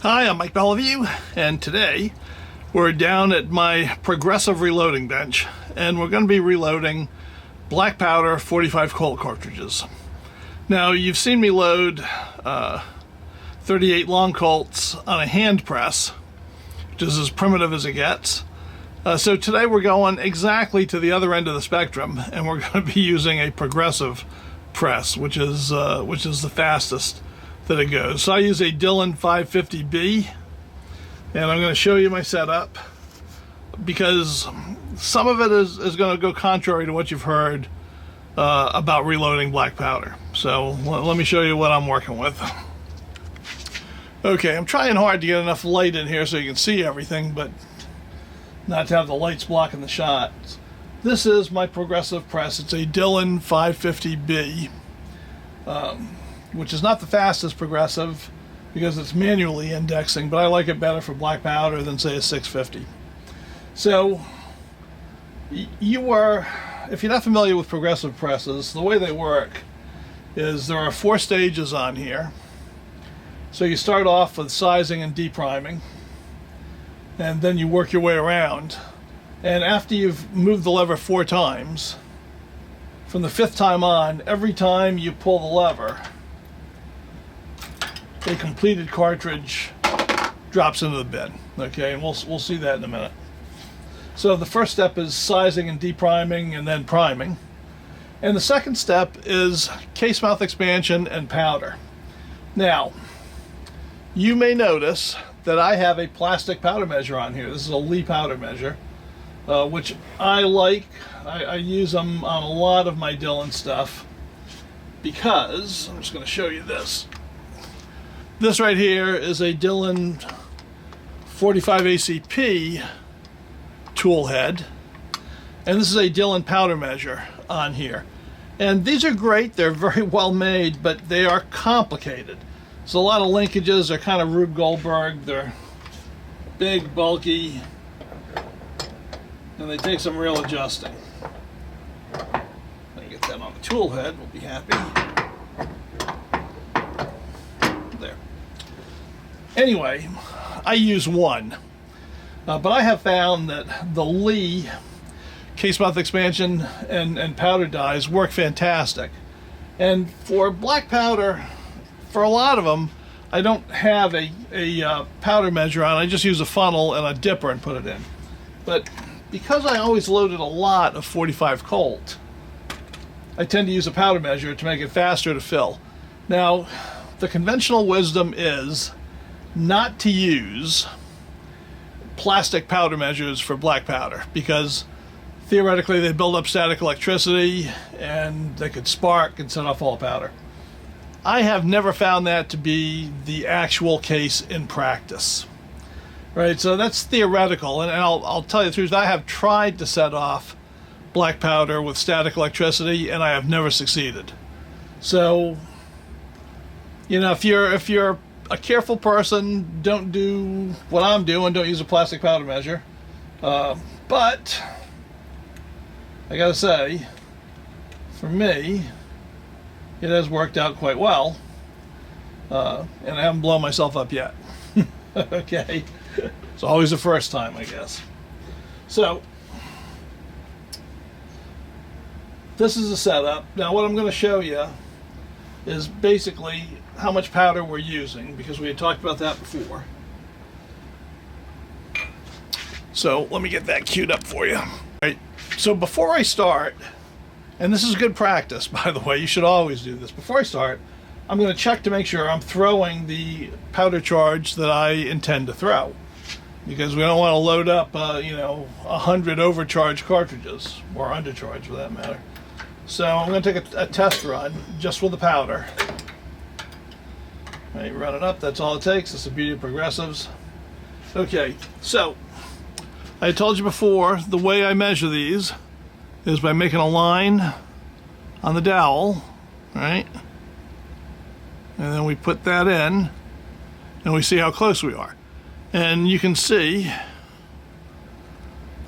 Hi, I'm Mike Beliveau, and today we're down at my progressive reloading bench, and we're going to be reloading black powder 45 Colt cartridges. Now, you've seen me load 38 long Colts on a hand press, which is as primitive as it gets. So today we're going exactly to the other end of the spectrum, and we're going to be using a progressive press, which is the fastest that it goes. So I use a Dillon 550B, and I'm going to show you my setup because some of it is going to go contrary to what you've heard about reloading black powder. So let me show you what I'm working with. Okay, I'm trying hard to get enough light in here so you can see everything, but not to have the lights blocking the shot. This is my progressive press. It's a Dillon 550B. Which is not the fastest progressive because it's manually indexing, but I like it better for black powder than, say, a 650. So, if you're not familiar with progressive presses, the way they work is there are 4 stages on here. So you start off with sizing and depriming, and then you work your way around. And after you've moved the lever 4 times, from the 5th time on, every time you pull the lever, a completed cartridge drops into the bin. Okay, and we'll see that in a minute. So the first step is sizing and depriming and then priming. And the second step is case mouth expansion and powder. Now, you may notice that I have a plastic powder measure on here. This is a Lee powder measure, which I like. I use them on a lot of my Dillon stuff because, I'm just going to show you this. This right here is a Dillon 45 ACP tool head, and this is a Dillon powder measure on here. And these are great, they're very well made, but they are complicated. So a lot of linkages are kind of Rube Goldberg, they're big, bulky, and they take some real adjusting. Let me get that on the tool head, we'll be happy. Anyway, I use one, but I have found that the Lee case mouth expansion and powder dies work fantastic. And for black powder, for a lot of them, I don't have a powder measure on. I just use a funnel and a dipper and put it in. But because I always loaded a lot of 45 Colt, I tend to use a powder measure to make it faster to fill. Now, the conventional wisdom is not to use plastic powder measures for black powder because theoretically they build up static electricity and they could spark and set off all powder. I have never found that to be the actual case in practice. Right, so that's theoretical, and I'll tell you the truth, I have tried to set off black powder with static electricity and I have never succeeded. So, you know, if you're a careful person, don't do what I'm doing, don't use a plastic powder measure. But I gotta say, for me, it has worked out quite well. And I haven't blown myself up yet. Okay, it's always the first time, I guess. So, this is the setup. Now what I'm going to show you is basically how much powder we're using, because we had talked about that before. So let me get that queued up for you. Right. So before I start, and this is good practice, by the way, you should always do this. Before I start, I'm going to check to make sure I'm throwing the powder charge that I intend to throw, because we don't want to load up 100 overcharged cartridges, or undercharged for that matter. So I'm going to take a test run just with the powder. Right, run it up, that's all it takes. That's the beauty of progressives. Okay, so I told you before, the way I measure these is by making a line on the dowel, right? And then we put that in, and we see how close we are. And you can see,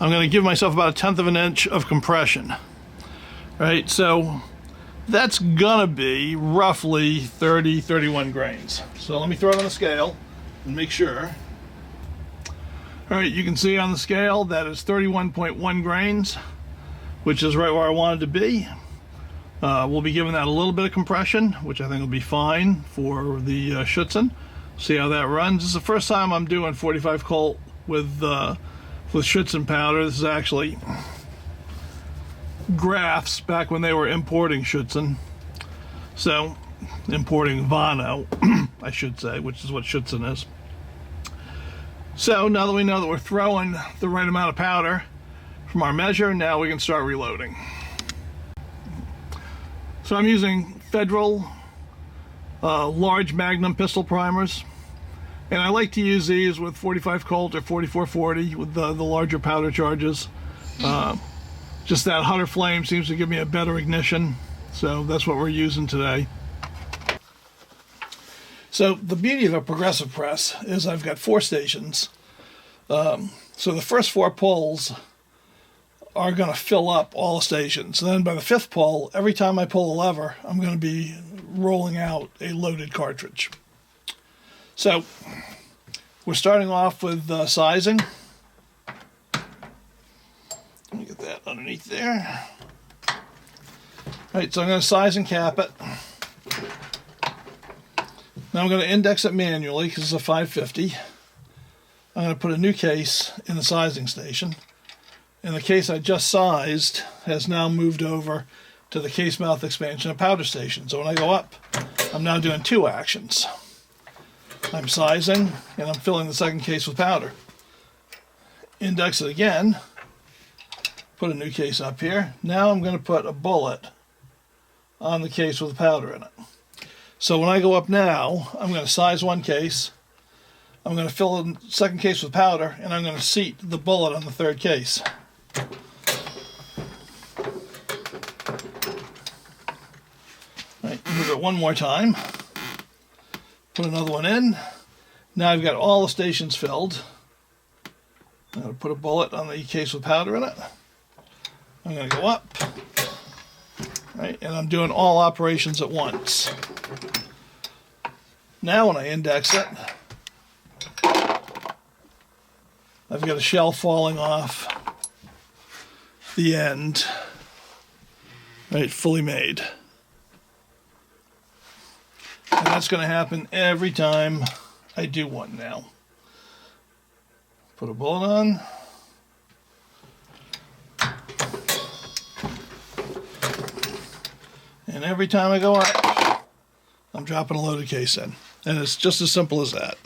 I'm going to give myself about 1/10 of an inch of compression. Right, so that's gonna be roughly 31 grains. So let me throw it on the scale. and make sure. All right, you can see on the scale that is 31.1 grains, which is right where I wanted to be. We'll be giving that a little bit of compression, which I think will be fine for the Schutzen. See how that runs. This is the first time I'm doing 45 Colt with Schutzen powder. This is actually Graf's back when they were importing Schutzen. So, importing Vano, I should say, which is what Schutzen is. So, now that we know that we're throwing the right amount of powder from our measure, now we can start reloading. So I'm using Federal large Magnum pistol primers, and I like to use these with 45 Colt or 4440 with the larger powder charges. Just that hotter flame seems to give me a better ignition, so that's what we're using today. So the beauty of a progressive press is I've got 4 stations. So the first 4 pulls are going to fill up all the stations. And then by the 5th pull, every time I pull a lever, I'm going to be rolling out a loaded cartridge. So we're starting off with sizing. Let me get that underneath there. All right, so I'm going to size and cap it. Now I'm going to index it manually because it's a 550. I'm going to put a new case in the sizing station. And the case I just sized has now moved over to the case mouth expansion and powder station. So when I go up, I'm now doing 2 actions. I'm sizing and I'm filling the second case with powder. Index it again. Put a new case up here. Now I'm going to put a bullet on the case with the powder in it. So when I go up now, I'm going to size one case. I'm going to fill the second case with powder, and I'm going to seat the bullet on the third case. Right, move it one more time. Put another one in. Now I've got all the stations filled. I'm going to put a bullet on the case with powder in it. I'm going to go up. Right, and I'm doing all operations at once. Now when I index it, I've got a shell falling off the end, right, fully made. And that's going to happen every time I do one now. Put a bullet on. And every time I go up, I'm dropping a loaded case in. And it's just as simple as that.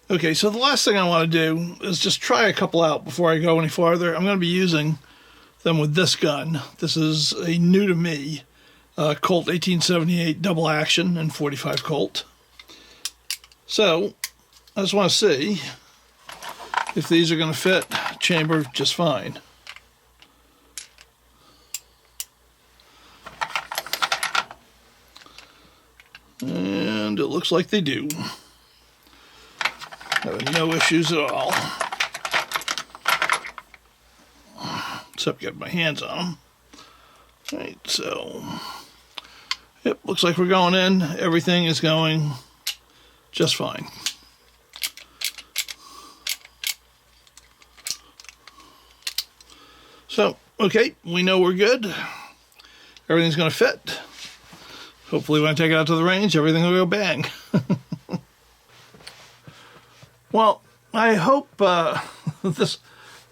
Okay, so the last thing I want to do is just try a couple out before I go any farther. I'm going to be using them with this gun. This is a new to me Colt 1878 double action and 45 Colt. So I just want to see if these are going to fit chamber just fine. And it looks like they do. Having no issues at all. Except get my hands on them. Right, so yep, looks like we're going in. Everything is going just fine. So, okay, we know we're good. Everything's going to fit. Hopefully when I take it out to the range, everything will go bang. Well, I hope this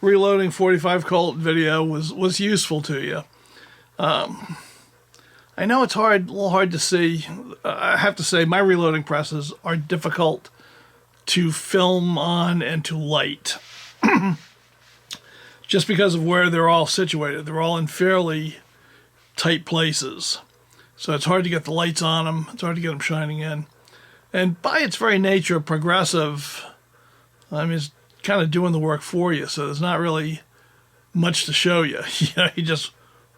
reloading 45 Colt video was useful to you. I know it's a little hard to see. I have to say my reloading presses are difficult to film on and to light. Just because of where they're all situated. They're all in fairly tight places. So it's hard to get the lights on them. It's hard to get them shining in. And by its very nature, progressive, I mean, it's kind of doing the work for you. So there's not really much to show you. You just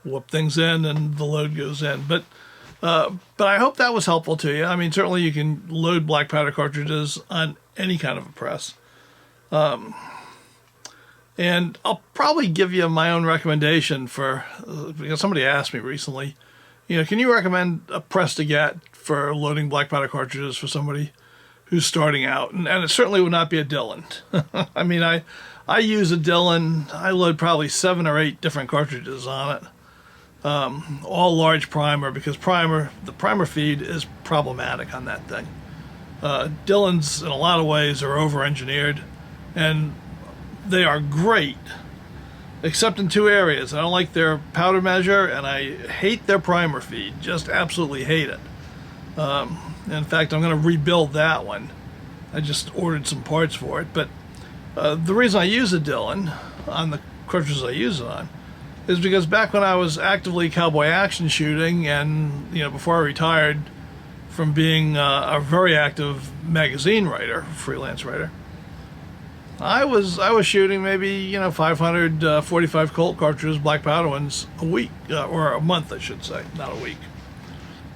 whoop things in and the load goes in. But I hope that was helpful to you. I mean, certainly you can load black powder cartridges on any kind of a press. And I'll probably give you my own recommendation because somebody asked me recently, can you recommend a press to get for loading black powder cartridges for somebody who's starting out, and it certainly would not be a Dillon. I mean, I use a Dillon. I load probably 7 or 8 different cartridges on it, all large primer, because the primer feed is problematic on that thing. Dillons in a lot of ways are over-engineered, and they are great, except in 2 areas. I don't like their powder measure, and I hate their primer feed. Just absolutely hate it. In fact, I'm going to rebuild that one. I just ordered some parts for it. But the reason I use a Dillon on the cartridges I use it on is because back when I was actively cowboy action shooting, and before I retired from being a very active magazine writer, freelance writer, I was shooting maybe 500 45 Colt cartridges, black powder ones, a week, or a month, I should say, not a week.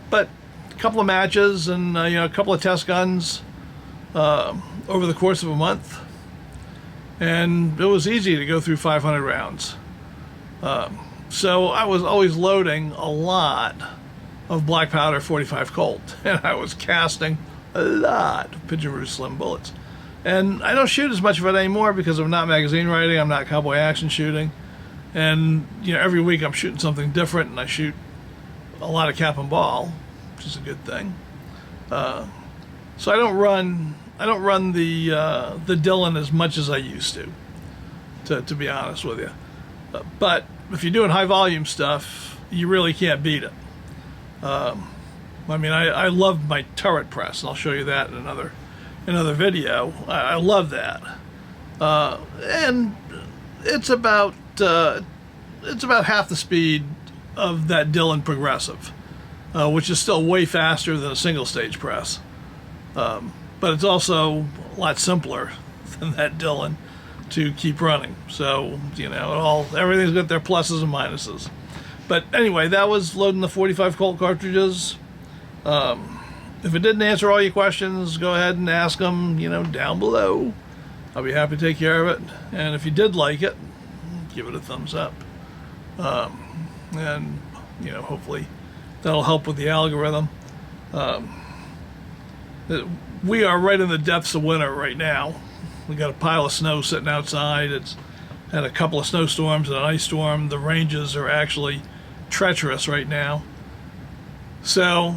But a couple of matches and a couple of test guns over the course of a month, and it was easy to go through 500 rounds. So I was always loading a lot of black powder 45 Colt, and I was casting a lot of Pigeon Roost Slim bullets. And I don't shoot as much of it anymore because I'm not magazine writing, I'm not cowboy action shooting, and every week I'm shooting something different, and I shoot a lot of cap and ball, which is a good thing. So I don't run the Dillon as much as I used to be honest with you. But if you're doing high volume stuff, you really can't beat it. I mean, I love my turret press, and I'll show you that in another video. I love that, and it's about half the speed of that Dillon progressive, which is still way faster than a single stage press, but it's also a lot simpler than that Dillon to keep running. So everything's got their pluses and minuses. But anyway, that was loading the 45 Colt cartridges. If it didn't answer all your questions, go ahead and ask them, down below. I'll be happy to take care of it. And if you did like it, give it a thumbs up. And hopefully that'll help with the algorithm. We are right in the depths of winter right now. We got a pile of snow sitting outside. It's had a couple of snowstorms and an ice storm. The ranges are actually treacherous right now. So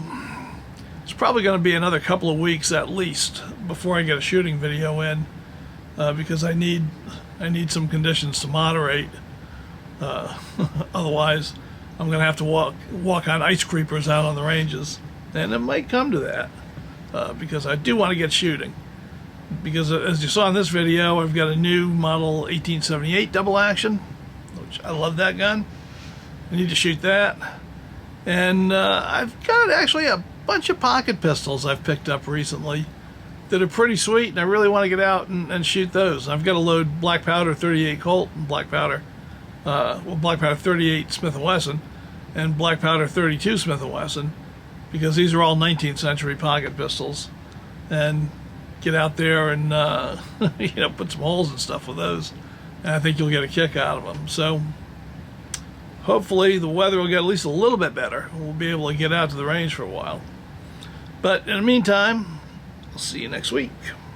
it's probably going to be another couple of weeks at least before I get a shooting video in, because I need some conditions to moderate. Otherwise, I'm going to have to walk on ice creepers out on the ranges, and it might come to that, because I do want to get shooting. Because as you saw in this video, I've got a new model 1878 double action, which I love that gun. I need to shoot that. And I've got actually a bunch of pocket pistols I've picked up recently that are pretty sweet, and I really want to get out and shoot those. I've got to load black powder 38 Colt and black powder 38 Smith & Wesson and black powder 32 Smith & Wesson, because these are all 19th century pocket pistols, and get out there and put some holes and stuff with those, and I think you'll get a kick out of them. So hopefully the weather will get at least a little bit better. We'll be able to get out to the range for a while. But in the meantime, I'll see you next week.